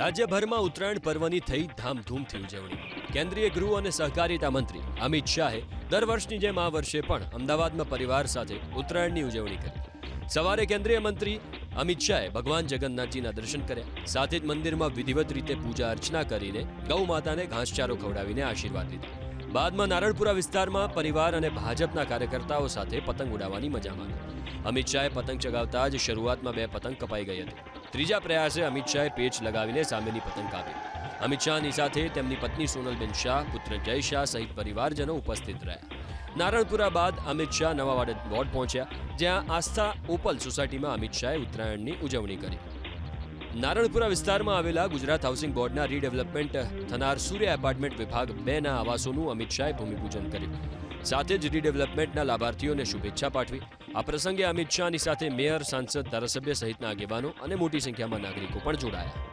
રાજ્યભરમાં ઉત્તરાયણ પર્વની થઈ ધામધૂમથી ઉજવણી. કેન્દ્રીય ગૃહ અને સહકારિતા મંત્રી અમિત શાહે દર વર્ષની જેમ આ વર્ષે પણ અમદાવાદમાં પરિવાર સાથે ઉત્તરાયણની ઉજવણી કરી. સવારે કેન્દ્રીય મંત્રી અમિત શાહે ભગવાન જગન્નાથજીના દર્શન કર્યા. સાથે જ મંદિરમાં વિધિવત રીતે પૂજા અર્ચના કરીને ગૌ માતાને ઘાસચારો ખવડાવીને આશીર્વાદ લીધા. બાદમાં નારણપુરા વિસ્તારમાં પરિવાર અને ભાજપના કાર્યકર્તાઓ સાથે પતંગ ઉડાવવાની મજા માણી. અમિત શાહે પતંગ ચગાવતા જ શરૂઆતમાં 2 પતંગ કપાઈ ગઈ હતી. ત્રીજા પ્રયાસે અમિત શાહે પેચ લગાવીને સામેની પતંગ કાપી. અમિત શાહની સાથે તેમની પત્ની સોનલબેન શાહ, પુત્ર જય શાહ સહિત પરિવારજનો ઉપસ્થિત રહ્યા. નારણપુરા બાદ અમિત શાહ નવાવાડ વોર્ડ પહોંચ્યા, જ્યાં આસ્થા ઓપલ સોસાયટીમાં અમિત શાહે ઉત્તરાયણની ઉજવણી કરી. નારણપુરા વિસ્તારમાં આવેલા ગુજરાત હાઉસિંગ બોર્ડના રીડેવલપમેન્ટ થનાર સૂર્ય એપાર્ટમેન્ટ વિભાગ 2ના આવાસોનું અમિત શાહે ભૂમિપૂજન કર્યું. સાથે જ રીડેવલપમેન્ટના લાભાર્થીઓને શુભેચ્છા પાઠવી. આ પ્રસંગે અમિત શાહની સાથે મેયર, સાંસદ, ધારાસભ્ય સહિતના આગેવાનો અને મોટી સંખ્યામાં નાગરિકો પણ જોડાયા.